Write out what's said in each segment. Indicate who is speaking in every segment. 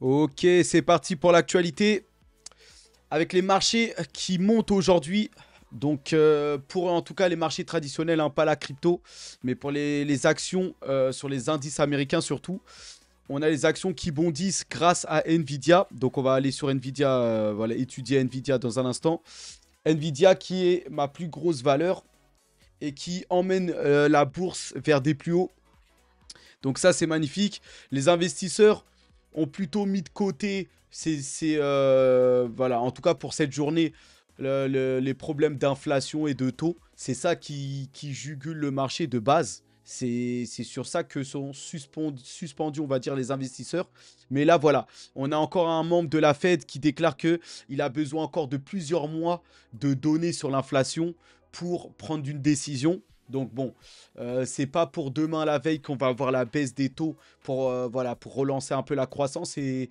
Speaker 1: Ok, c'est parti pour l'actualité. Avec les marchés qui montent aujourd'hui. Donc, pour en tout cas les marchés traditionnels, hein, pas la crypto, mais pour les actions sur les indices américains surtout, on a les actions qui bondissent grâce à Nvidia. Donc, on va aller sur Nvidia, voilà, étudier Nvidia dans un instant. Nvidia qui est ma plus grosse valeur et qui emmène la bourse vers des plus hauts. Donc ça, c'est magnifique. Les investisseurs ont plutôt mis de côté, voilà, en tout cas pour cette journée, les problèmes d'inflation et de taux. C'est ça qui jugule le marché de base. C'est sur ça que sont suspendus, on va dire, les investisseurs. Mais là, voilà, on a encore un membre de la Fed qui déclare que il a besoin encore de plusieurs mois de données sur l'inflation pour prendre une décision. Donc bon, c'est pas pour demain la veille qu'on va avoir la baisse des taux pour, voilà, pour relancer un peu la croissance et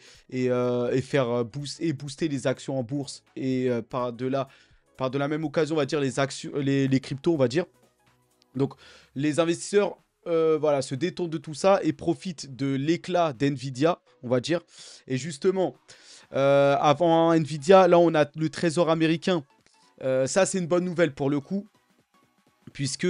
Speaker 1: faire booster les actions en bourse et par de la même occasion, on va dire les actions, les cryptos, on va dire. Donc les investisseurs voilà, se détournent de tout ça et profitent de l'éclat d'Nvidia, on va dire. Et justement, avant Nvidia, là on a le trésor américain. Ça c'est une bonne nouvelle pour le coup puisque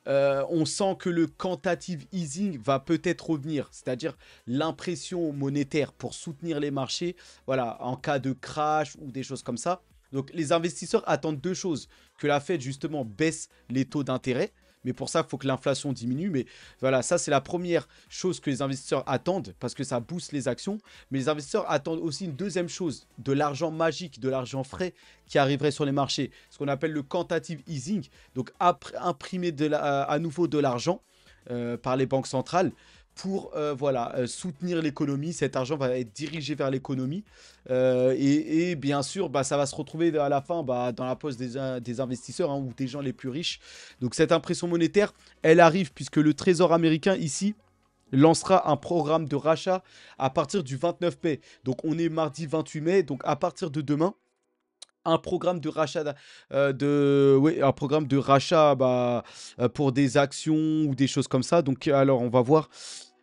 Speaker 1: on sent que le quantitative easing va peut-être revenir, c'est-à-dire l'impression monétaire pour soutenir les marchés, voilà, en cas de crash ou des choses comme ça. Donc les investisseurs attendent deux choses, que la Fed justement baisse les taux d'intérêt, mais pour ça, il faut que l'inflation diminue. Mais voilà, ça, c'est la première chose que les investisseurs attendent parce que ça booste les actions. Mais les investisseurs attendent aussi une deuxième chose, de l'argent magique, de l'argent frais qui arriverait sur les marchés. Ce qu'on appelle le quantitative easing. Donc, imprimer à nouveau de l'argent par les banques centrales pour voilà, soutenir l'économie. Cet argent va être dirigé vers l'économie. Et bien sûr, bah, ça va se retrouver à la fin bah, dans la poche des investisseurs hein, ou des gens les plus riches. Donc cette impression monétaire, elle arrive puisque le Trésor américain ici lancera un programme de rachat à partir du 29 mai. Donc on est mardi 28 mai. Donc à partir de demain, un programme de rachat oui, un programme de rachat bah, pour des actions ou des choses comme ça. Donc alors on va voir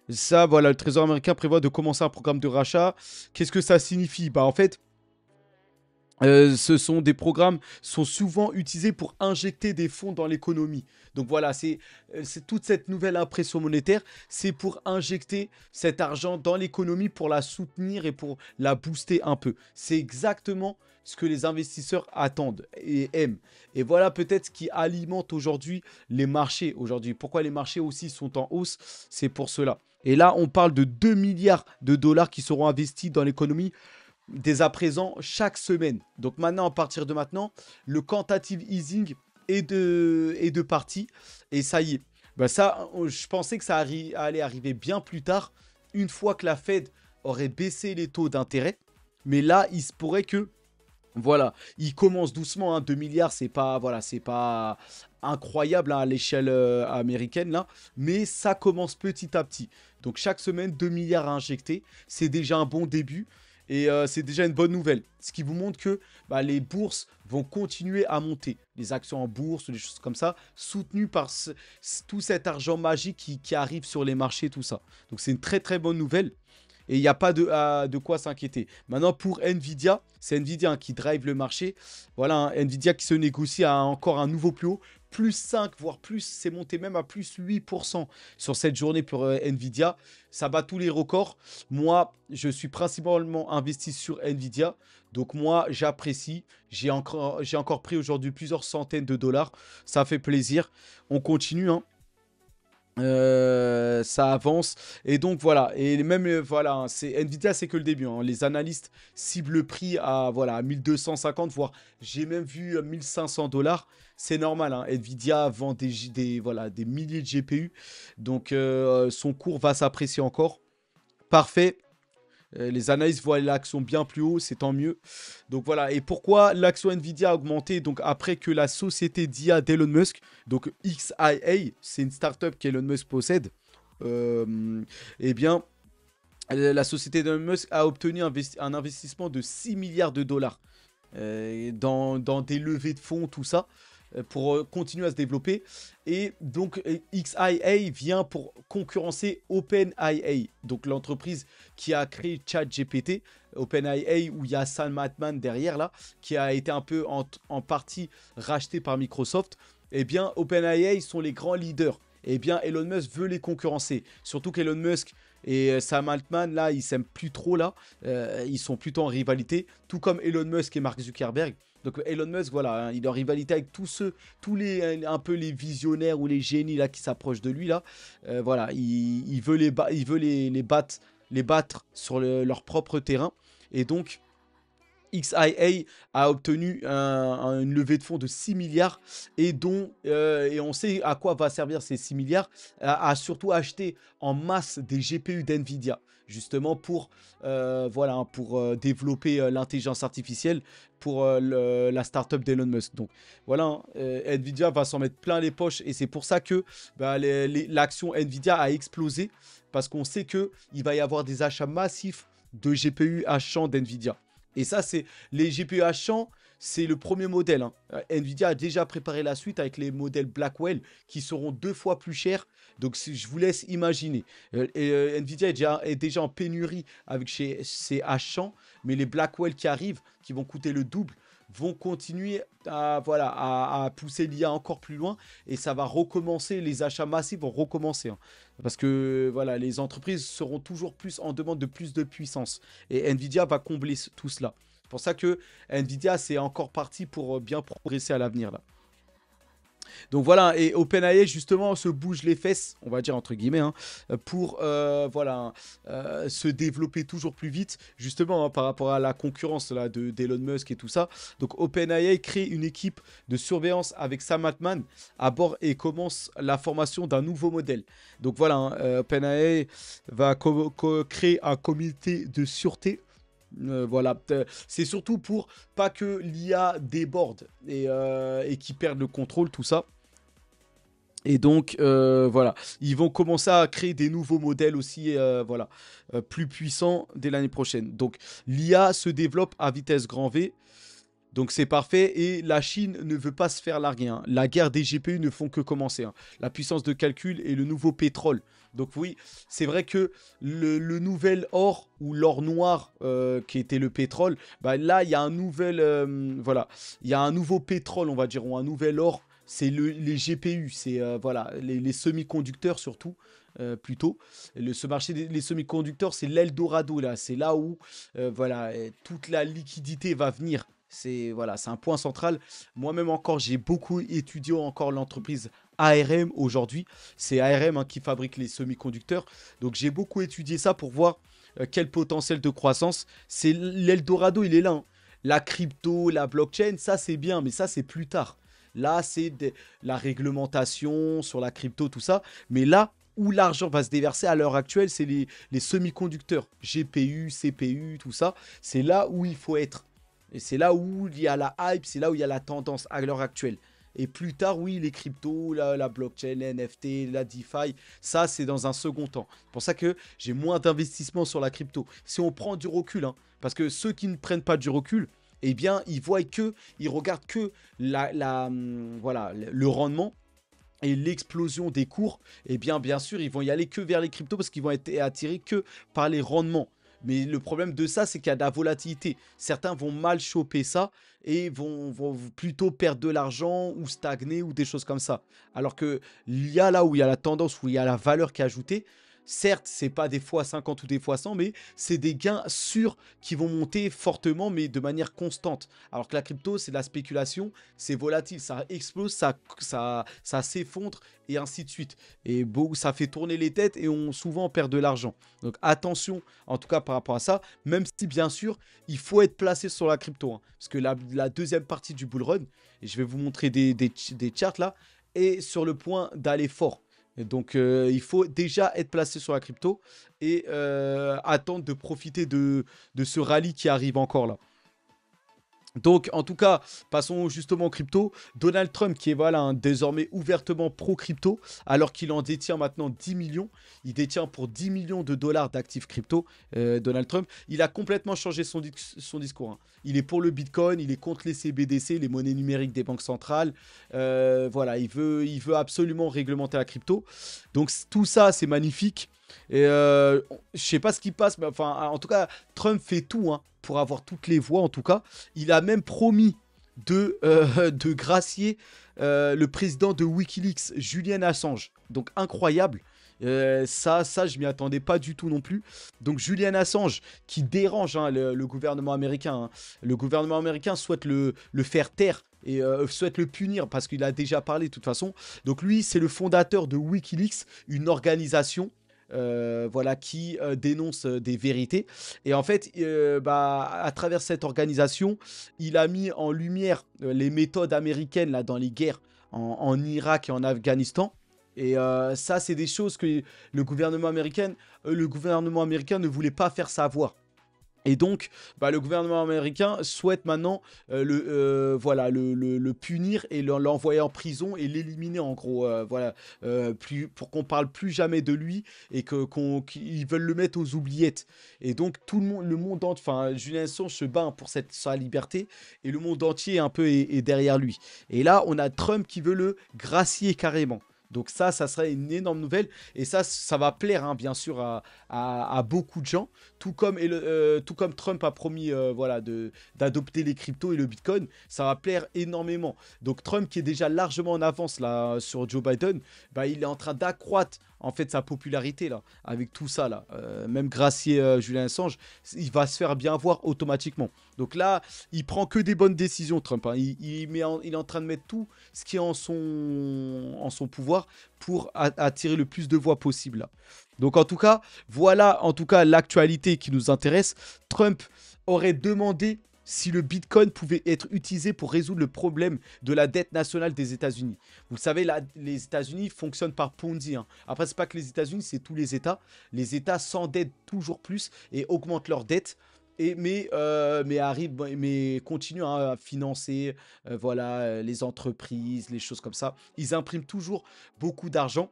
Speaker 1: ça, voilà, le Trésor américain prévoit de commencer un programme de rachat. Qu'est-ce que ça signifie? Bah en fait, ce sont des programmes sont souvent utilisés pour injecter des fonds dans l'économie. Donc voilà, c'est toute cette nouvelle impression monétaire, c'est pour injecter cet argent dans l'économie pour la soutenir et pour la booster un peu. C'est exactement ce que les investisseurs attendent et aiment. Et voilà peut-être ce qui alimente aujourd'hui les marchés aujourd'hui. Pourquoi les marchés aussi sont en hausse? C'est pour cela. Et là, on parle de 2 milliards de dollars qui seront investis dans l'économie dès à présent chaque semaine. Donc maintenant, à partir de maintenant, le quantitative easing est de partie. Et ça y est. Bah ça, je pensais que ça allait arriver bien plus tard, une fois que la Fed aurait baissé les taux d'intérêt. Mais là, il se pourrait que, voilà, il commence doucement. Hein, 2 milliards, c'est pas, voilà, c'est pas incroyable hein, à l'échelle américaine là, mais ça commence petit à petit. Donc chaque semaine, 2 milliards à injecter, c'est déjà un bon début. Et c'est déjà une bonne nouvelle. Ce qui vous montre que bah, les bourses vont continuer à monter. Les actions en bourse, des choses comme ça, soutenues par tout cet argent magique qui arrive sur les marchés, tout ça. Donc c'est une très très bonne nouvelle. Et il n'y a pas de quoi s'inquiéter. Maintenant, pour Nvidia, c'est Nvidia hein, qui drive le marché. Voilà, hein, Nvidia qui se négocie à encore un nouveau plus haut. Plus 5, voire plus, c'est monté même à plus 8% sur cette journée pour Nvidia. Ça bat tous les records. Moi, je suis principalement investi sur Nvidia. Donc moi, j'apprécie. J'ai encore pris aujourd'hui plusieurs centaines de dollars. Ça fait plaisir. On continue, hein. Ça avance et donc voilà et même voilà hein, c'est Nvidia c'est que le début hein. Les analystes ciblent le prix à voilà à 1250 voire j'ai même vu 1500 dollars. C'est normal hein. Nvidia vend voilà des milliers de GPU donc son cours va s'apprécier encore. Parfait. Les analystes voient l'action bien plus haut, c'est tant mieux. Donc voilà, et pourquoi l'action Nvidia a augmenté donc après que la société d'IA d'Elon Musk, donc XIA, c'est une startup qu'Elon Musk possède, eh bien, la société d'Elon Musk a obtenu un investissement de 6 milliards de dollars dans des levées de fonds, tout ça. pour continuer à se développer. Et donc XIA vient pour concurrencer OpenAI, donc l'entreprise qui a créé ChatGPT. OpenAI, où il y a Sam Altman derrière là, qui a été un peu en partie racheté par Microsoft. Eh bien, OpenAI sont les grands leaders. Eh bien, Elon Musk veut les concurrencer. Surtout qu'Elon Musk et Sam Altman, là, ils s'aiment plus trop, là. Ils sont plutôt en rivalité. Tout comme Elon Musk et Mark Zuckerberg. Donc, Elon Musk, voilà, hein, il est en rivalité avec tous les, un peu les visionnaires ou les génies, là, qui s'approchent de lui, là. Voilà, il veut les battre sur leur propre terrain. Et donc, XIA a obtenu une levée de fonds de 6 milliards et on sait à quoi va servir ces 6 milliards, a surtout acheté en masse des GPU d'NVIDIA, justement pour, voilà, pour développer l'intelligence artificielle pour la startup d'Elon Musk. Donc voilà, hein, NVIDIA va s'en mettre plein les poches et c'est pour ça que bah, l'action NVIDIA a explosé parce qu'on sait qu'il va y avoir des achats massifs de GPU à champ d'NVIDIA. Et ça, c'est les GPU à champ, c'est le premier modèle, hein. Nvidia a déjà préparé la suite avec les modèles Blackwell qui seront 2 fois plus chers. Donc, je vous laisse imaginer. Nvidia est déjà en pénurie avec ses H100, mais les Blackwell qui arrivent, qui vont coûter le double, vont continuer à, voilà, à pousser l'IA encore plus loin et ça va recommencer, les achats massifs vont recommencer, hein. Parce que voilà, les entreprises seront toujours plus en demande de plus de puissance et Nvidia va combler tout cela. C'est pour ça que Nvidia c'est encore parti pour bien progresser à l'avenir là. Donc voilà, et OpenAI justement se bouge les fesses, on va dire entre guillemets, hein, pour voilà, se développer toujours plus vite, justement, hein, par rapport à la concurrence là, d'Elon Musk et tout ça. Donc OpenAI crée une équipe de surveillance avec Sam Altman à bord et commence la formation d'un nouveau modèle. Donc voilà, hein, OpenAI va créer un comité de sûreté. Voilà, c'est surtout pour pas que l'IA déborde et qu'ils perdent le contrôle, tout ça. Et donc, voilà, ils vont commencer à créer des nouveaux modèles aussi, voilà, plus puissants dès l'année prochaine. Donc, l'IA se développe à vitesse grand V. Donc c'est parfait et la Chine ne veut pas se faire larguer, hein. La guerre des GPU ne font que commencer, hein. La puissance de calcul et le nouveau pétrole. Donc oui, c'est vrai que le nouvel or ou l'or noir qui était le pétrole, bah là il y a un nouvel, voilà, il y a un nouveau pétrole on va dire ou un nouvel or. C'est les GPU, c'est voilà, les semi-conducteurs surtout. Plutôt. Ce marché des semi-conducteurs, c'est l'Eldorado là. C'est là où voilà, toute la liquidité va venir. C'est voilà, c'est un point central. Moi-même encore, j'ai beaucoup étudié encore l'entreprise ARM aujourd'hui. C'est ARM hein, qui fabrique les semi-conducteurs. Donc j'ai beaucoup étudié ça pour voir quel potentiel de croissance. C'est l'Eldorado, il est là, hein. La crypto, la blockchain, ça c'est bien, mais ça c'est plus tard. Là, c'est la réglementation sur la crypto, tout ça. Mais là, où l'argent va se déverser à l'heure actuelle, c'est les semi-conducteurs, GPU, CPU, tout ça. C'est là où il faut être. Et c'est là où il y a la hype, c'est là où il y a la tendance à l'heure actuelle. Et plus tard, oui, les cryptos, la blockchain, les NFT, la DeFi, ça, c'est dans un second temps. C'est pour ça que j'ai moins d'investissement sur la crypto. Si on prend du recul, hein, parce que ceux qui ne prennent pas du recul, eh bien, ils regardent que voilà, le rendement et l'explosion des cours. Eh bien sûr, ils vont y aller que vers les cryptos parce qu'ils vont être attirés que par les rendements. Mais le problème de ça, c'est qu'il y a de la volatilité. Certains vont mal choper ça et vont plutôt perdre de l'argent ou stagner ou des choses comme ça. Alors que il y a là où il y a la tendance, où il y a la valeur qui est ajoutée. Certes, c'est pas des fois 50 ou des fois 100, mais c'est des gains sûrs qui vont monter fortement, mais de manière constante. Alors que la crypto, c'est de la spéculation, c'est volatile, ça explose, ça s'effondre et ainsi de suite. Et ça fait tourner les têtes et on souvent perd de l'argent. Donc attention, en tout cas par rapport à ça, même si bien sûr, il faut être placé sur la crypto, hein, parce que la deuxième partie du bull run, et je vais vous montrer des charts là, est sur le point d'aller fort. Et donc, il faut déjà être placé sur la crypto et attendre de profiter de ce rallye qui arrive encore là. Donc, en tout cas, passons justement aux crypto. Donald Trump, qui est voilà, désormais ouvertement pro-crypto, alors qu'il en détient maintenant 10 millions. Il détient pour 10 millions de dollars d'actifs crypto, Donald Trump. Il a complètement changé son discours, hein. Il est pour le Bitcoin, il est contre les CBDC, les monnaies numériques des banques centrales. Voilà, il veut absolument réglementer la crypto. Donc, tout ça, c'est magnifique. Et je sais pas ce qui passe, mais enfin, en tout cas, Trump fait tout, hein, pour avoir toutes les voix, en tout cas. Il a même promis de gracier le président de Wikileaks, Julian Assange. Donc incroyable. Ça, je m'y attendais pas du tout non plus. Donc Julian Assange, qui dérange, hein, le gouvernement américain, hein. Le gouvernement américain souhaite le faire taire et souhaite le punir parce qu'il a déjà parlé de toute façon. Donc lui, c'est le fondateur de Wikileaks, une organisation voilà, qui dénonce des vérités. Et en fait, à travers cette organisation, il a mis en lumière les méthodes américaines là, dans les guerres en Irak et en Afghanistan. Et ça, c'est des choses que le gouvernement américain ne voulait pas faire savoir. Et donc, le gouvernement américain souhaite maintenant voilà, le punir et l'envoyer en prison et l'éliminer en gros. Voilà, pour qu'on parle plus jamais de lui et qu'ils veulent le mettre aux oubliettes. Et donc, tout le monde entier, enfin, Julian Assange se bat pour sa liberté et le monde entier un peu est derrière lui. Et là, on a Trump qui veut le gracier carrément. Donc ça serait une énorme nouvelle. Et ça va plaire, hein, bien sûr, à beaucoup de gens. Tout comme Trump a promis voilà, d'adopter les cryptos et le Bitcoin, ça va plaire énormément. Donc Trump, qui est déjà largement en avance là, sur Joe Biden, il est en train d'accroître en fait sa popularité là, avec tout ça là. Même gracier Julian Assange, il va se faire bien voir automatiquement. Donc là, il prend que des bonnes décisions, Trump, hein. Il est en train de mettre tout ce qui est en son pouvoir pour attirer le plus de voix possible là. Donc en tout cas, voilà en tout cas l'actualité qui nous intéresse. Trump aurait demandé si le Bitcoin pouvait être utilisé pour résoudre le problème de la dette nationale des États-Unis. Vous le savez, les États-Unis fonctionnent par Ponzi, hein. Après, c'est pas que les États-Unis, c'est tous les États. Les États s'endettent toujours plus et augmentent leurs dettes. Mais continuent, hein, à financer voilà, les entreprises, les choses comme ça. Ils impriment toujours beaucoup d'argent.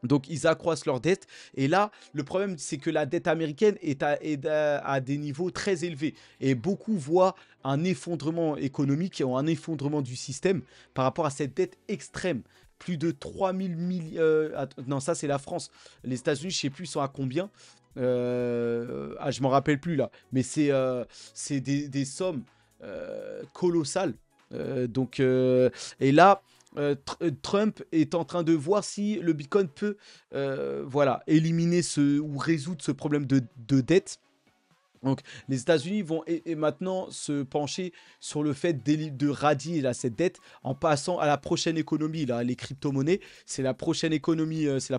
Speaker 1: Donc, ils accroissent leurs dettes. Et là, le problème, c'est que la dette américaine est à des niveaux très élevés. Et beaucoup voient un effondrement économique, un effondrement du système par rapport à cette dette extrême. Plus de 3000 milliards. Non, ça, c'est la France. Les États-Unis, je ne sais plus, ils sont à combien. Je m'en rappelle plus là. Mais c'est des sommes colossales. Et là. Trump est en train de voir si le Bitcoin peut voilà, éliminer ou résoudre ce problème de dette. Donc, les États-Unis vont maintenant se pencher sur le fait de radier là, cette dette en passant à la prochaine économie, là, les crypto-monnaies. C'est la prochaine économie, c'est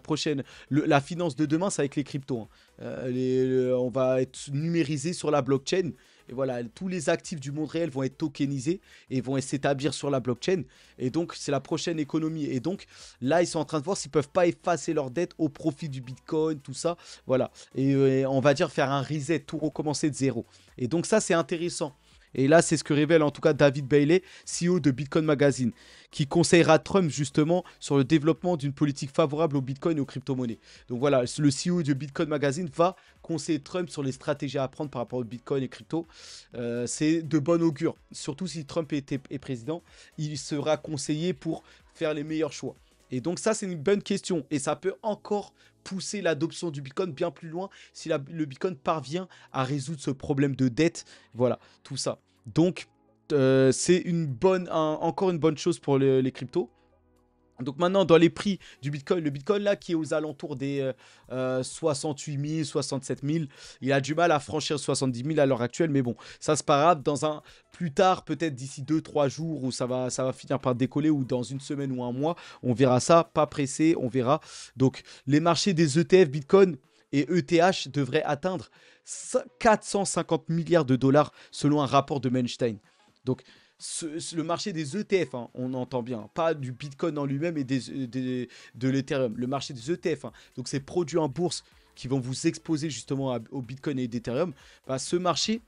Speaker 1: la finance de demain, c'est avec les cryptos, hein. On va être numérisé sur la blockchain. Et voilà, tous les actifs du monde réel vont être tokenisés et vont s'établir sur la blockchain. Et donc, c'est la prochaine économie. Et donc, là, ils sont en train de voir s'ils peuvent pas effacer leur dette au profit du Bitcoin, tout ça. Voilà. Et on va dire faire un reset, tout recommencer de zéro. Et donc, ça, c'est intéressant. Et là, c'est ce que révèle en tout cas David Bailey, CEO de Bitcoin Magazine, qui conseillera Trump justement sur le développement d'une politique favorable au Bitcoin et aux crypto-monnaies. Donc voilà, le CEO de Bitcoin Magazine va conseiller Trump sur les stratégies à prendre par rapport au Bitcoin et crypto. C'est de bon augure. Surtout si Trump est président, il sera conseillé pour faire les meilleurs choix. Et donc ça, c'est une bonne question. Et ça peut encore pousser l'adoption du Bitcoin bien plus loin si le Bitcoin parvient à résoudre ce problème de dette. Voilà, tout ça. Donc, c'est encore une bonne chose pour les cryptos. Donc maintenant, dans les prix du Bitcoin, le Bitcoin là qui est aux alentours des 68 000, 67 000, il a du mal à franchir 70 000 à l'heure actuelle. Mais bon, ça c'est pas grave. Plus tard, peut-être d'ici 2-3 jours, où ça va finir par décoller, ou dans une semaine ou un mois, on verra ça. Pas pressé, on verra. Donc les marchés des ETF Bitcoin et ETH devraient atteindre 450 milliards de dollars selon un rapport de Mainstein. Donc le marché des ETF, hein, on entend bien, pas du Bitcoin en lui-même et de l'Ethereum, le marché des ETF, hein, donc ces produits en bourse qui vont vous exposer justement au Bitcoin et l'Ethereum, ce marché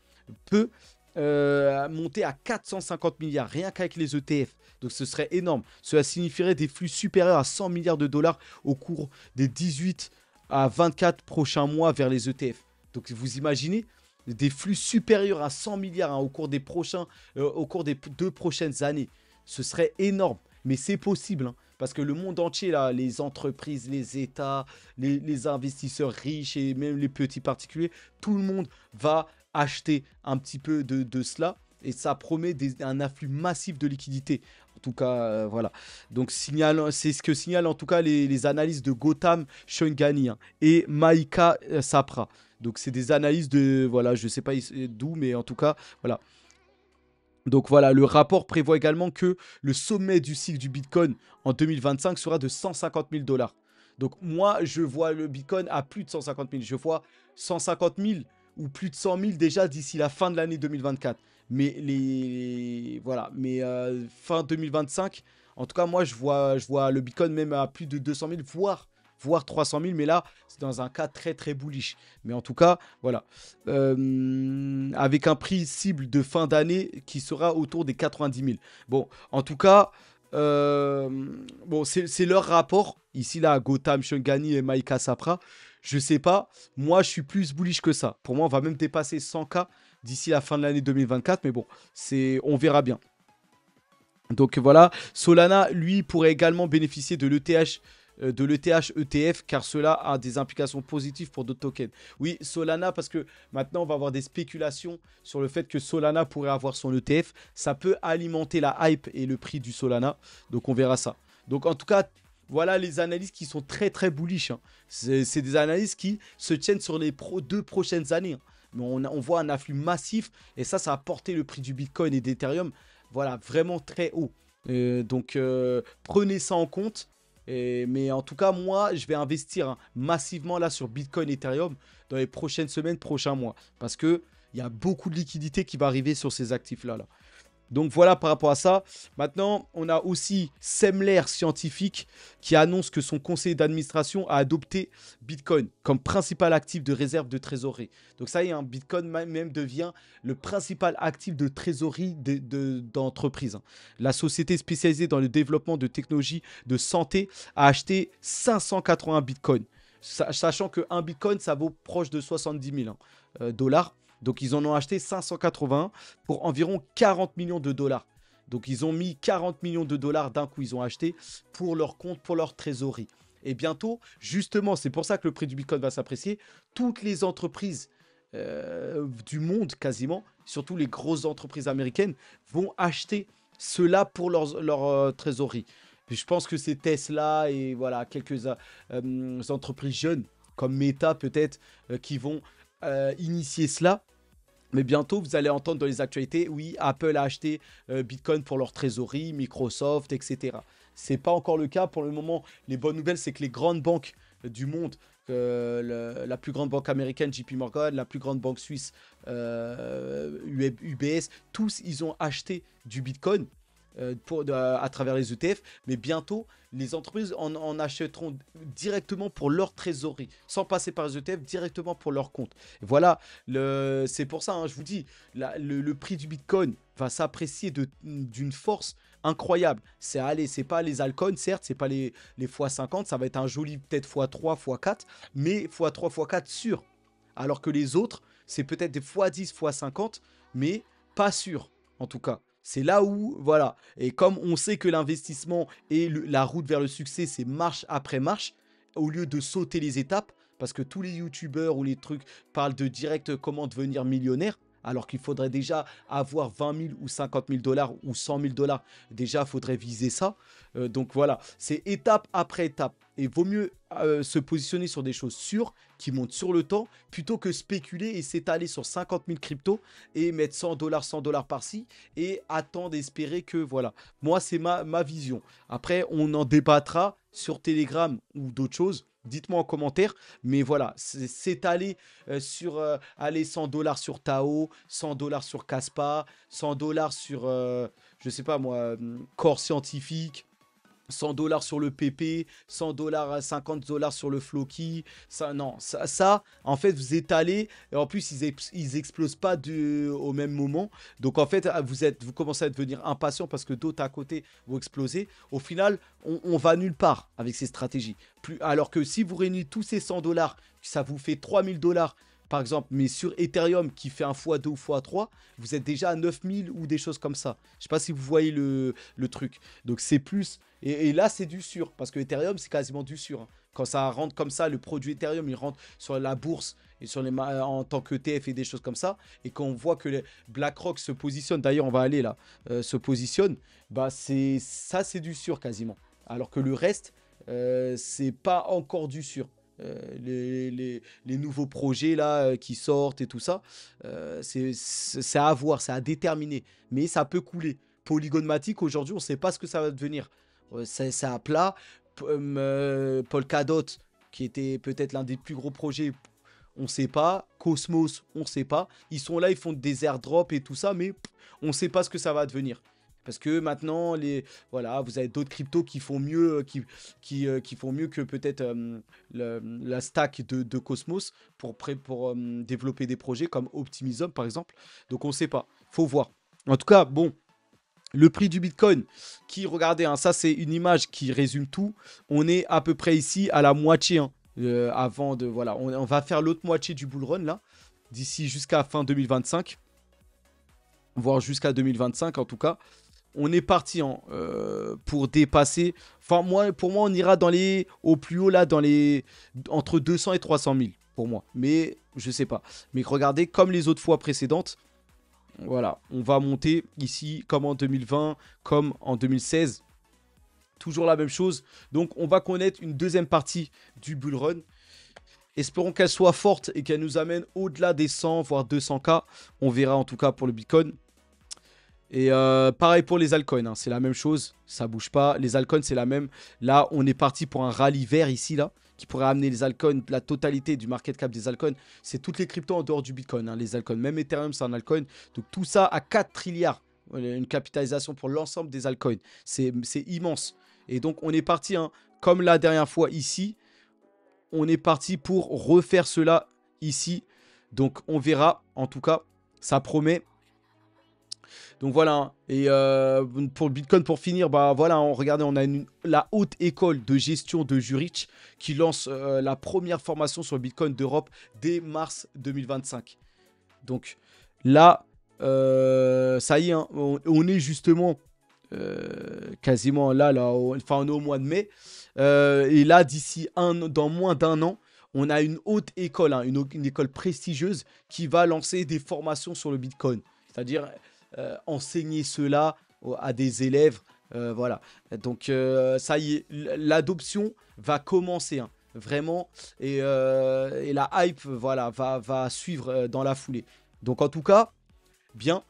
Speaker 1: peut monter à 450 milliards, rien qu'avec les ETF. Donc ce serait énorme. Cela signifierait des flux supérieurs à 100 milliards de dollars au cours des 18 à 24 prochains mois vers les ETF. Donc vous imaginez des flux supérieurs à 100 milliards hein, au cours des 2 prochaines années. Ce serait énorme, mais c'est possible. Hein, parce que le monde entier, là, les entreprises, les États, les investisseurs riches et même les petits particuliers, tout le monde va acheter un petit peu de cela. Et ça promet un afflux massif de liquidités. En tout cas, voilà. Donc, c'est ce que signalent en tout cas les analyses de Gautam Shongani hein, et Maïka Sapra. Donc, c'est des analyses de, voilà, je ne sais pas d'où, mais en tout cas, voilà. Donc voilà, le rapport prévoit également que le sommet du cycle du Bitcoin en 2025 sera de 150 000 dollars. Donc moi, je vois le Bitcoin à plus de 150 000. Je vois 150 000 ou plus de 100 000 déjà d'ici la fin de l'année 2024. Mais voilà, mais fin 2025, en tout cas moi je vois le Bitcoin même à plus de 200 000, voire 300 000. Mais là, c'est dans un cas très très bullish. Mais en tout cas, voilà. Avec un prix cible de fin d'année qui sera autour des 90 000. Bon, en tout cas, euh, bon, c'est leur rapport. Ici, là, Gautam Shongani et Maïka Sapra. Je sais pas. Moi, je suis plus bullish que ça. Pour moi, on va même dépasser 100K d'ici la fin de l'année 2024. Mais bon, on verra bien. Donc voilà, Solana, lui, pourrait également bénéficier de l'ETH ETF, car cela a des implications positives pour d'autres tokens. Oui, Solana, parce que maintenant, on va avoir des spéculations sur le fait que Solana pourrait avoir son ETF. Ça peut alimenter la hype et le prix du Solana. Donc, on verra ça. Donc, en tout cas, voilà les analyses qui sont très, très bullish. Hein. C'est des analyses qui se tiennent sur les 2 prochaines années. Hein. Mais on voit un afflux massif et ça a porté le prix du Bitcoin et d'Ethereum voilà, vraiment très haut. Donc, prenez ça en compte. Mais en tout cas, moi, je vais investir hein, massivement là sur Bitcoin et Ethereum dans les prochaines semaines, prochains mois. Parce qu'il y a beaucoup de liquidités qui va arriver sur ces actifs-là. Là. Donc voilà par rapport à ça. Maintenant, on a aussi Semler Scientifique qui annonce que son conseil d'administration a adopté Bitcoin comme principal actif de réserve de trésorerie. Donc ça y est, hein, Bitcoin même devient le principal actif de trésorerie d'entreprise. Hein. La société spécialisée dans le développement de technologies de santé a acheté 580 Bitcoins. Sachant qu'un Bitcoin, ça vaut proche de 70 000 dollars. Donc, ils en ont acheté 580 pour environ 40 millions de dollars. Donc, ils ont mis 40 millions de dollars d'un coup, ils ont acheté pour leur compte, pour leur trésorerie. Et bientôt, justement, c'est pour ça que le prix du Bitcoin va s'apprécier. Toutes les entreprises du monde, quasiment, surtout les grosses entreprises américaines, vont acheter cela pour leur trésorerie. Puis je pense que c'est Tesla et voilà, quelques entreprises jeunes, comme Meta peut-être, qui vont initier cela. Mais bientôt, vous allez entendre dans les actualités, oui, Apple a acheté Bitcoin pour leur trésorerie, Microsoft, etc. Ce n'est pas encore le cas. Pour le moment, les bonnes nouvelles, c'est que les grandes banques du monde, la plus grande banque américaine, JP Morgan, la plus grande banque suisse, UBS, tous, ils ont acheté du Bitcoin à travers les ETF, mais bientôt les entreprises en achèteront directement pour leur trésorerie, sans passer par les ETF, directement pour leur compte. Et voilà, c'est pour ça, hein, je vous dis, le prix du Bitcoin va s'apprécier d'une force incroyable. C'est pas les altcoins, certes, c'est pas les x50, ça va être un joli peut-être x3, x4, mais x3, x4 sûr. Alors que les autres, c'est peut-être des x10, x50, mais pas sûr, en tout cas. C'est là où, voilà. Et comme on sait que l'investissement et la route vers le succès, c'est marche après marche, au lieu de sauter les étapes, parce que tous les youtubeurs ou les trucs parlent de direct comment devenir millionnaire, alors qu'il faudrait déjà avoir 20 000 ou 50 000 dollars ou 100 000 dollars. Déjà, il faudrait viser ça. Donc voilà, c'est étape après étape. Et vaut mieux se positionner sur des choses sûres qui montent sur le temps plutôt que spéculer et s'étaler sur 50 000 cryptos et mettre 100 dollars par-ci et attendre, espérer que voilà. Moi, c'est ma vision. Après, on en débattra sur Telegram ou d'autres choses. Dites-moi en commentaire, mais voilà, s'étaler sur aller 100 dollars sur Tao, 100 dollars sur Caspa, 100 dollars sur, je sais pas moi, Corps Scientifique, $100 sur le PP, $100, 50 $ sur le Floki. Ça, non, ça, en fait, vous étalez. Et en plus, ils explosent pas au même moment. Donc, en fait, vous commencez à devenir impatient parce que d'autres à côté vont exploser. Au final, on va nulle part avec ces stratégies. Alors que si vous réunissez tous ces $100, ça vous fait $3000. Par exemple, mais sur Ethereum qui fait un x2 ou x3, vous êtes déjà à 9000 ou des choses comme ça. Je sais pas si vous voyez le truc. Donc c'est plus. Et là, c'est du sûr. Parce que Ethereum, c'est quasiment du sûr, hein. Quand ça rentre comme ça, le produit Ethereum, il rentre sur la bourse et sur en tant que ETF et des choses comme ça. Et quand on voit que les BlackRock se positionne, d'ailleurs, on va aller là, se positionne, bah ça, c'est du sûr quasiment. Alors que le reste, c'est pas encore du sûr. Les nouveaux projets là qui sortent et tout ça, c'est à voir, c'est à déterminer. Mais ça peut couler. Polygon Matic, aujourd'hui, on ne sait pas ce que ça va devenir. C'est à plat. Polkadot, qui était peut-être l'un des plus gros projets, on ne sait pas. Cosmos, on ne sait pas. Ils sont là, ils font des airdrops et tout ça, mais on ne sait pas ce que ça va devenir. Parce que maintenant, voilà, vous avez d'autres cryptos qui font mieux, qui font mieux que peut-être la stack de Cosmos pour développer des projets comme Optimism par exemple. Donc on ne sait pas, faut voir. En tout cas, bon, le prix du Bitcoin, regardez, hein, ça c'est une image qui résume tout. On est à peu près ici à la moitié, hein, avant de, voilà, on va faire l'autre moitié du bull run là, d'ici jusqu'à fin 2025, voire jusqu'à 2025 en tout cas. On est parti pour dépasser. Enfin, pour moi, on ira au plus haut là, entre 200 et 300 000 pour moi. Mais je sais pas. Mais regardez, comme les autres fois précédentes, voilà, on va monter ici comme en 2020, comme en 2016. Toujours la même chose. Donc, on va connaître une deuxième partie du bull run. Espérons qu'elle soit forte et qu'elle nous amène au-delà des 100, voire 200K. On verra en tout cas pour le Bitcoin. Et pareil pour les altcoins, hein, c'est la même chose, ça bouge pas. Les altcoins, c'est la même. Là, on est parti pour un rallye vert ici, là, qui pourrait amener les altcoins, la totalité du market cap des altcoins. C'est toutes les cryptos en dehors du Bitcoin, hein, les altcoins. Même Ethereum, c'est un altcoin. Donc tout ça à 4 trilliards. Une capitalisation pour l'ensemble des altcoins. C'est immense. Et donc, on est parti, hein, comme la dernière fois ici. On est parti pour refaire cela ici. Donc, on verra. En tout cas, ça promet. Donc voilà, et pour le Bitcoin, pour finir, bah voilà, regardez, on a la haute école de gestion de Zurich qui lance la première formation sur le Bitcoin d'Europe dès mars 2025. Donc là, ça y est, hein, on est justement quasiment là, enfin on est au mois de mai. Et là, dans moins d'un an, on a une haute école, hein, une école prestigieuse qui va lancer des formations sur le Bitcoin. C'est-à-dire enseigner cela à des élèves. Voilà. Donc, ça y est, l'adoption va commencer, hein, vraiment. Et la hype, voilà, va suivre dans la foulée. Donc, en tout cas, bien.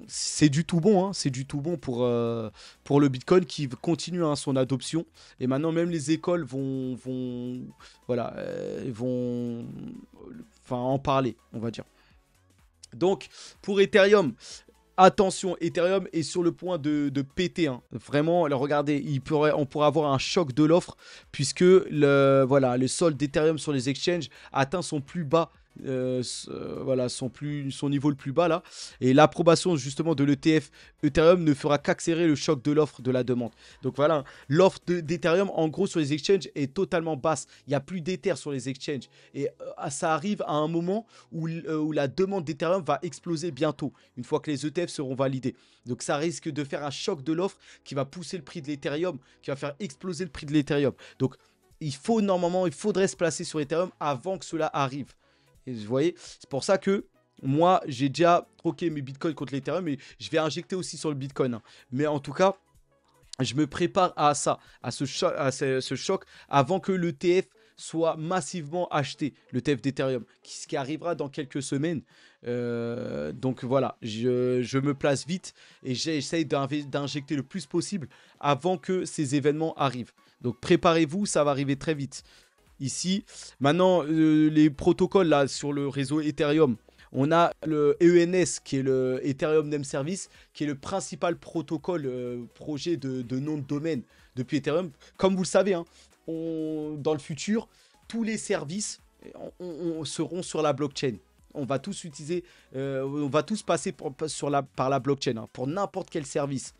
Speaker 1: C'est du tout bon, hein, c'est du tout bon pour le Bitcoin qui continue, hein, son adoption. Et maintenant, même les écoles voilà, vont en parler, on va dire. Donc, pour Ethereum, attention, Ethereum est sur le point de péter, hein. Vraiment, alors regardez, on pourrait avoir un choc de l'offre puisque le solde d'Ethereum sur les exchanges atteint son plus bas. Voilà, son niveau le plus bas là, et l'approbation justement de l'ETF Ethereum ne fera qu'accélérer le choc de l'offre de la demande. Donc voilà, l'offre d'Ethereum en gros sur les exchanges est totalement basse, il n'y a plus d'Ether sur les exchanges, et ça arrive à un moment où la demande d'Ethereum va exploser bientôt, une fois que les ETF seront validés. Donc ça risque de faire un choc de l'offre qui va pousser le prix de l'Ethereum, qui va faire exploser le prix de l'Ethereum. Donc il faudrait se placer sur Ethereum avant que cela arrive. Et vous voyez, c'est pour ça que moi, j'ai déjà troqué mes bitcoins contre l'Ethereum et je vais injecter aussi sur le bitcoin, hein. Mais en tout cas, je me prépare à ça, à ce choc avant que l'ETF soit massivement acheté, l'ETF d'Ethereum, ce qui arrivera dans quelques semaines. Donc voilà, je me place vite et j'essaye d'injecter le plus possible avant que ces événements arrivent. Donc préparez-vous, ça va arriver très vite. Ici, maintenant, les protocoles là sur le réseau Ethereum, On a le ENS, qui est le Ethereum Name Service, qui est le principal protocole projet de nom de domaine depuis Ethereum. Comme vous le savez, hein, dans le futur, tous les services seront sur la blockchain. On va tous utiliser, on va tous passer par la blockchain, hein, pour n'importe quel service.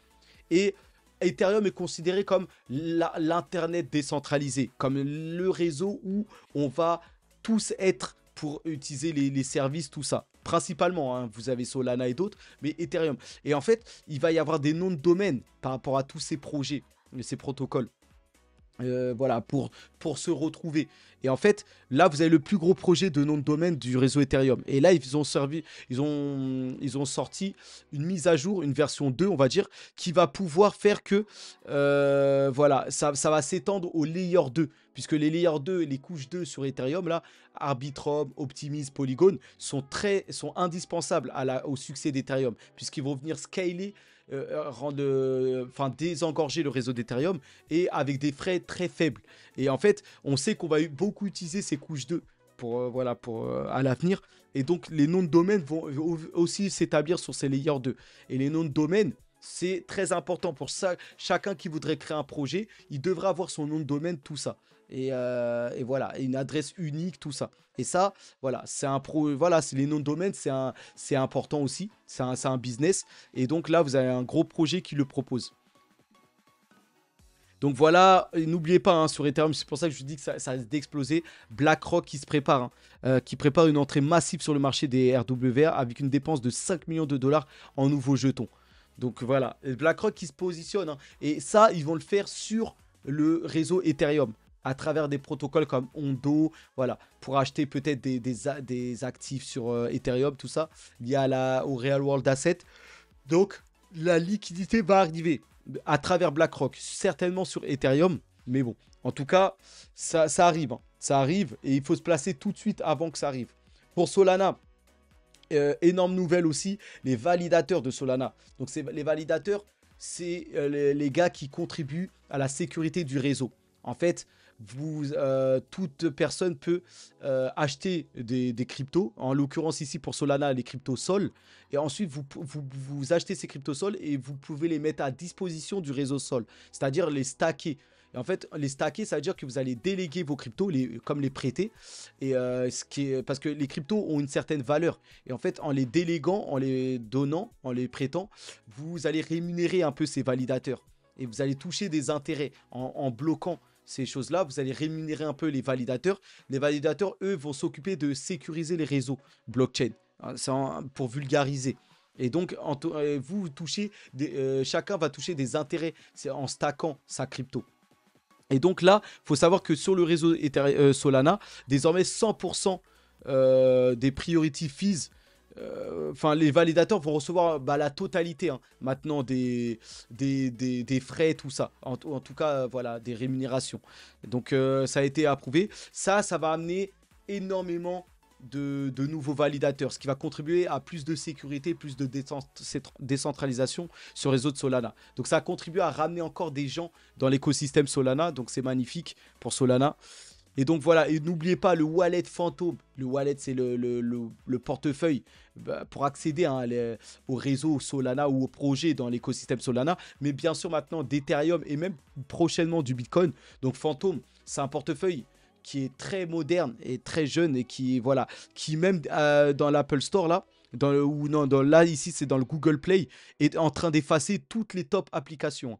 Speaker 1: Et Ethereum est considéré comme l'Internet décentralisé, comme le réseau où on va tous être pour utiliser les services, tout ça. Principalement, hein, vous avez Solana et d'autres, mais Ethereum. Et en fait, il va y avoir des noms de domaine par rapport à tous ces projets, ces protocoles. Voilà, pour se retrouver. Et en fait, là, vous avez le plus gros projet de nom de domaine du réseau Ethereum. Et là, ils ont sorti une mise à jour, une version 2, on va dire, qui va pouvoir faire que, voilà, ça va s'étendre au layer 2. Puisque les layers 2, les couches 2 sur Ethereum, là, Arbitrum, Optimism, Polygon, sont indispensables au succès d'Ethereum. Puisqu'ils vont venir scaler, désengorger le réseau d'Ethereum et avec des frais très faibles. Et en fait, on sait qu'on va beaucoup utiliser ces couches 2 à l'avenir. Et donc, les noms de domaine vont aussi s'établir sur ces layers 2. Et les noms de domaine, c'est très important pour ça. Chacun qui voudrait créer un projet, il devrait avoir son nom de domaine, tout ça. Et voilà, une adresse unique, tout ça. Et ça, voilà, c'est les noms de domaine, c'est important aussi. C'est un business. Et donc là, vous avez un gros projet qui le propose. Donc voilà, n'oubliez pas, hein, sur Ethereum, c'est pour ça que je vous dis que ça risque d'exploser. BlackRock qui se prépare, hein, qui prépare une entrée massive sur le marché des RWR avec une dépense de 5 millions de dollars en nouveaux jetons. Donc voilà, BlackRock qui se positionne, hein, et ça, ils vont le faire sur le réseau Ethereum à travers des protocoles comme Ondo, voilà, pour acheter peut-être des actifs sur Ethereum, tout ça, lié au Real World Asset. Donc, la liquidité va arriver à travers BlackRock, certainement sur Ethereum, mais bon, en tout cas, ça arrive, hein, ça arrive, et il faut se placer tout de suite avant que ça arrive. Pour Solana, énorme nouvelle aussi, les validateurs de Solana. Donc, les validateurs, c'est les gars qui contribuent à la sécurité du réseau. En fait, toute personne peut acheter des cryptos, en l'occurrence ici pour Solana, les cryptos Sol, et ensuite vous achetez ces cryptos Sol et vous pouvez les mettre à disposition du réseau Sol, c'est-à-dire les stacker. Et en fait, les stacker, ça veut dire que vous allez déléguer vos cryptos, comme les prêter, et parce que les cryptos ont une certaine valeur. Et en fait, en les déléguant, en les donnant, en les prêtant, vous allez rémunérer un peu ces validateurs. Et vous allez toucher des intérêts en bloquant ces choses-là, vous allez rémunérer un peu les validateurs. Les validateurs, eux, vont s'occuper de sécuriser les réseaux blockchain, hein, pour vulgariser. Et donc, vous touchez, chacun va toucher des intérêts en stackant sa crypto. Et donc là, il faut savoir que sur le réseau Solana, désormais 100% des priority fees, les validateurs vont recevoir la totalité, hein, maintenant des frais, tout ça. En tout cas, voilà, des rémunérations. Donc, ça a été approuvé. Ça va amener énormément de nouveaux validateurs, ce qui va contribuer à plus de sécurité, plus de décentralisation sur le réseau de Solana. Donc, ça a contribué à ramener encore des gens dans l'écosystème Solana. Donc, c'est magnifique pour Solana. Et donc voilà, et n'oubliez pas le wallet fantôme. Le wallet, c'est le portefeuille pour accéder, hein, au réseau Solana ou au projet dans l'écosystème Solana. Mais bien sûr maintenant d'Ethereum et même prochainement du Bitcoin. Donc fantôme, c'est un portefeuille qui est très moderne et très jeune et qui même dans l'Apple Store là, là ici c'est dans le Google Play, est en train d'effacer toutes les top applications.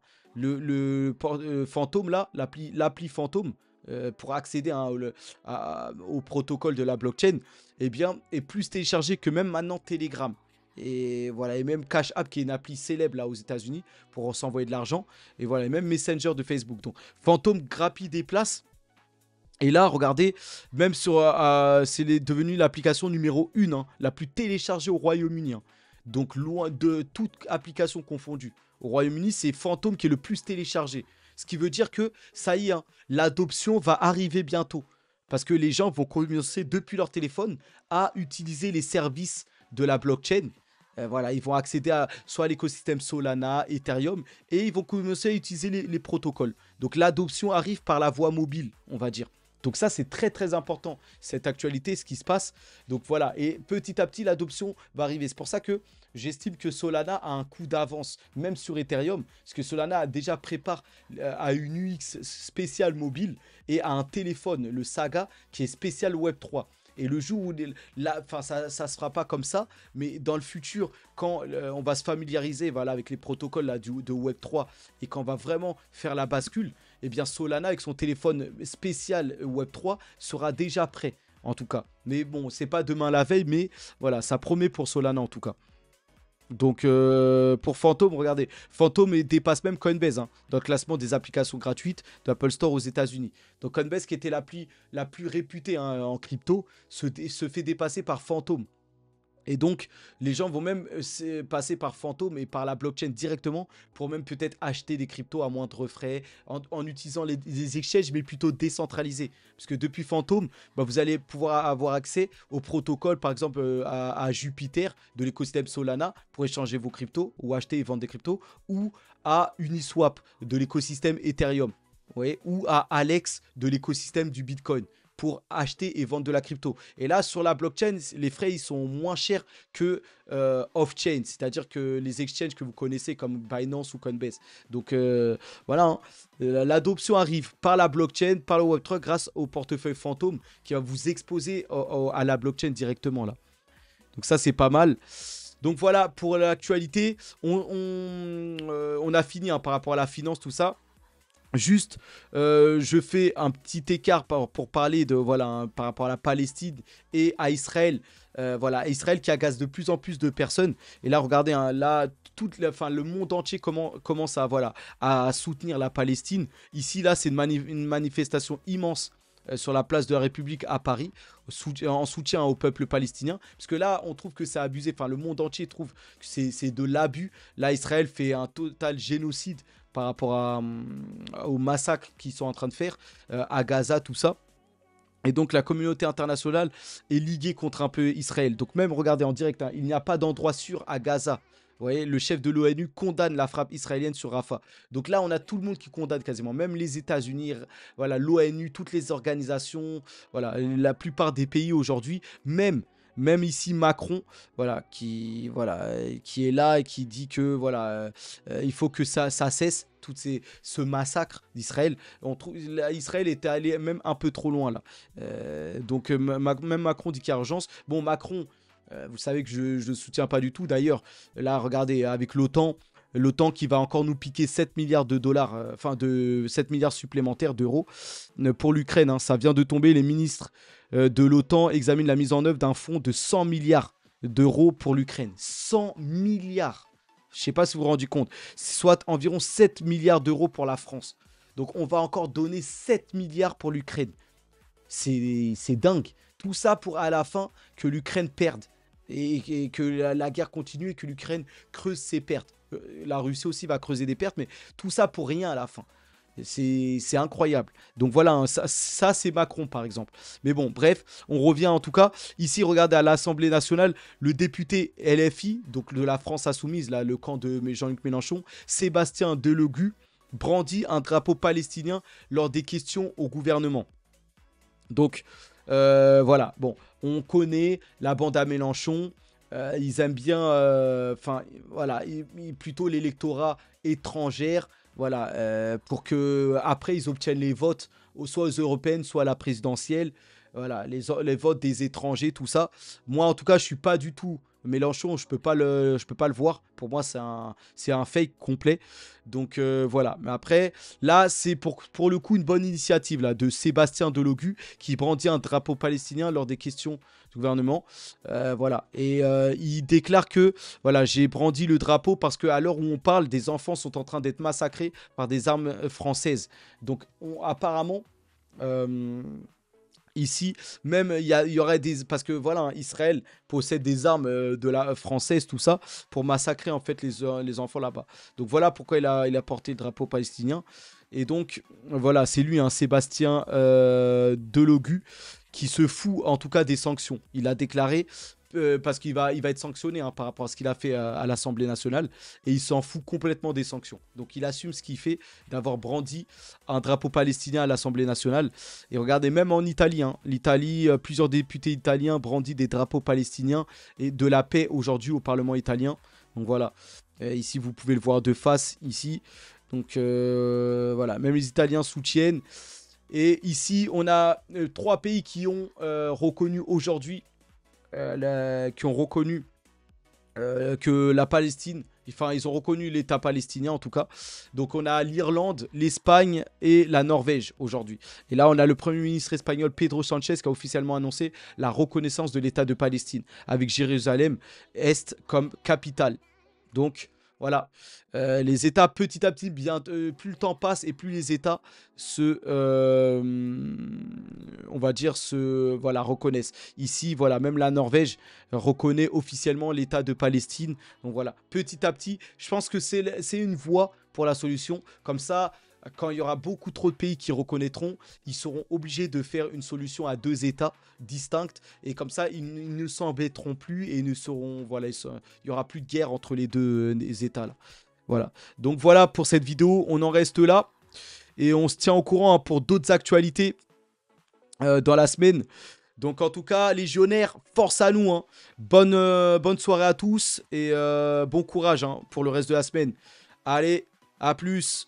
Speaker 1: Fantôme là, l'appli Fantôme, pour accéder, hein, au protocole de la blockchain, est plus téléchargé que même maintenant Telegram. Et voilà, et même Cash App qui est une appli célèbre là aux États-Unis pour s'envoyer de l'argent. Et voilà, et même Messenger de Facebook. Donc Fantôme grappille des places. Et là, regardez, même c'est devenu l'application numéro 1, hein, la plus téléchargée au Royaume-Uni. Hein. Donc loin de toute application confondue. Au Royaume-Uni, c'est Fantôme qui est le plus téléchargé. Ce qui veut dire que, ça y est, hein, l'adoption va arriver bientôt. Parce que les gens vont commencer depuis leur téléphone à utiliser les services de la blockchain. Voilà, ils vont accéder soit à l'écosystème Solana, Ethereum, et ils vont commencer à utiliser les protocoles. Donc l'adoption arrive par la voie mobile, on va dire. Donc ça, c'est très très important, cette actualité, ce qui se passe. Donc voilà, et petit à petit, l'adoption va arriver. C'est pour ça que j'estime que Solana a un coup d'avance, même sur Ethereum, parce que Solana a déjà prépare à une UX spéciale mobile et à un téléphone, le Saga, qui est spécial Web3. Et le jour où ça se fera pas comme ça, mais dans le futur, quand on va se familiariser voilà, avec les protocoles là, de Web3 et qu'on va vraiment faire la bascule, eh bien Solana avec son téléphone spécial Web3 sera déjà prêt, en tout cas. Mais bon, c'est pas demain la veille, mais voilà, ça promet pour Solana en tout cas. Donc pour Phantom, regardez, Phantom dépasse même Coinbase hein, dans le classement des applications gratuites de l'Apple Store aux États-Unis. Donc Coinbase, qui était l'appli la plus réputée hein, en crypto, se fait dépasser par Phantom. Et donc, les gens vont même passer par Phantom et par la blockchain directement pour même peut-être acheter des cryptos à moindre frais en utilisant les exchanges, mais plutôt décentralisés. Parce que depuis Phantom, bah, vous allez pouvoir avoir accès au protocole, par exemple à Jupiter de l'écosystème Solana pour échanger vos cryptos ou acheter et vendre des cryptos, ou à Uniswap de l'écosystème Ethereum, ouais, ou à Alex de l'écosystème du Bitcoin pour acheter et vendre de la crypto. Et là, sur la blockchain, les frais, ils sont moins chers que off-chain, c'est-à-dire que les exchanges que vous connaissez comme Binance ou Coinbase. Donc, voilà, hein. L'adoption arrive par la blockchain, par le Web3, grâce au portefeuille Phantom qui va vous exposer à la blockchain directement, là. Donc ça, c'est pas mal. Donc voilà, pour l'actualité, on a fini hein, par rapport à la finance, tout ça. Juste, je fais un petit écart pour parler de voilà hein, par rapport à la Palestine et à Israël. Voilà, Israël qui agace de plus en plus de personnes. Et là, regardez, hein, là, le monde entier commence à voilà à soutenir la Palestine. Ici, là, c'est une manifestation immense. Sur la place de la République à Paris, en soutien au peuple palestinien. Parce que là, on trouve que c'est abusé. Enfin, le monde entier trouve que c'est de l'abus. Là, Israël fait un total génocide par rapport au massacre qu'ils sont en train de faire à Gaza, tout ça. Et donc la communauté internationale est liguée contre un peu Israël. Donc même, regardez en direct, hein, il n'y a pas d'endroit sûr à Gaza. Vous voyez, le chef de l'ONU condamne la frappe israélienne sur Rafah. Donc là, on a tout le monde qui condamne quasiment, même les États-Unis, voilà, l'ONU, toutes les organisations, voilà, la plupart des pays aujourd'hui, même ici Macron, voilà, qui est là et qui dit que voilà, il faut que ça cesse. Ce massacre d'Israël, Israël était allé même un peu trop loin là. Donc même Macron dit qu'il y a urgence. Bon, Macron, vous savez que je ne soutiens pas du tout. D'ailleurs, là, regardez, avec l'OTAN qui va encore nous piquer 7 milliards de dollars, de 7 milliards supplémentaires d'euros pour l'Ukraine. Hein. Ça vient de tomber. Les ministres de l'OTAN examinent la mise en œuvre d'un fonds de 100 milliards d'euros pour l'Ukraine. 100 milliards. Je ne sais pas si vous vous rendez compte. Soit environ 7 milliards d'euros pour la France. Donc, on va encore donner 7 milliards pour l'Ukraine. C'est dingue. Tout ça pour à la fin que l'Ukraine perde. Et que la guerre continue et que l'Ukraine creuse ses pertes. La Russie aussi va creuser des pertes, mais tout ça pour rien à la fin. C'est incroyable. Donc voilà, hein, ça c'est Macron par exemple. Mais bon, bref, on revient en tout cas. Ici, regardez à l'Assemblée nationale, le député LFI, donc de la France Insoumise, là, le camp de Jean-Luc Mélenchon, Sébastien Delogu, brandit un drapeau palestinien lors des questions au gouvernement. Donc voilà, bon, on connaît la bande à Mélenchon. Ils aiment bien, voilà, plutôt l'électorat étrangère, voilà, pour que après ils obtiennent les votes, soit aux européennes, soit à la présidentielle, voilà, les votes des étrangers, tout ça. Moi, en tout cas, je suis pas du tout Mélenchon, je peux pas le voir. Pour moi, c'est un fake complet. Donc voilà. Mais après, là, c'est pour le coup une bonne initiative là de Sébastien Delogu qui brandit un drapeau palestinien lors des questions du gouvernement. Voilà. Et il déclare que voilà, j'ai brandi le drapeau parce qu'à l'heure où on parle, des enfants sont en train d'être massacrés par des armes françaises. Donc apparemment. Ici, même il y aurait des parce que voilà, Israël possède des armes de la française, tout ça, pour massacrer en fait les enfants là-bas. Donc voilà pourquoi il a porté le drapeau palestinien. Et donc voilà, c'est lui, hein, Sébastien Delogu, qui se fout en tout cas des sanctions. Il a déclaré parce il va être sanctionné hein, par rapport à ce qu'il a fait à l'Assemblée nationale. Et il s'en fout complètement des sanctions. Donc il assume ce qu'il fait d'avoir brandi un drapeau palestinien à l'Assemblée nationale. Et regardez, même en Italie, hein, l'Italie, plusieurs députés italiens brandissent des drapeaux palestiniens et de la paix aujourd'hui au Parlement italien. Donc voilà, ici vous pouvez le voir de face, ici. Donc voilà, même les Italiens soutiennent. Et ici, on a 3 pays qui ont reconnu aujourd'hui, qui ont reconnu que la Palestine, enfin ils ont reconnu l'État palestinien en tout cas. Donc on a l'Irlande, l'Espagne et la Norvège aujourd'hui. Et là on a le Premier ministre espagnol Pedro Sanchez qui a officiellement annoncé la reconnaissance de l'État de Palestine avec Jérusalem Est comme capitale. Donc voilà, les États petit à petit, plus le temps passe et plus les États on va dire, voilà, reconnaissent. Ici, voilà, même la Norvège reconnaît officiellement l'État de Palestine. Donc voilà, petit à petit, je pense que c'est une voie pour la solution. Comme ça, quand il y aura beaucoup trop de pays qui reconnaîtront, ils seront obligés de faire une solution à 2 États distincts. Et comme ça, ils ne s'embêteront plus et ne seront, voilà, il y aura plus de guerre entre les deux États là. Voilà. Donc voilà pour cette vidéo, on en reste là. Et on se tient au courant hein, pour d'autres actualités dans la semaine. Donc en tout cas, légionnaires, force à nous. Hein. Bonne soirée à tous et bon courage hein, pour le reste de la semaine. Allez, à plus.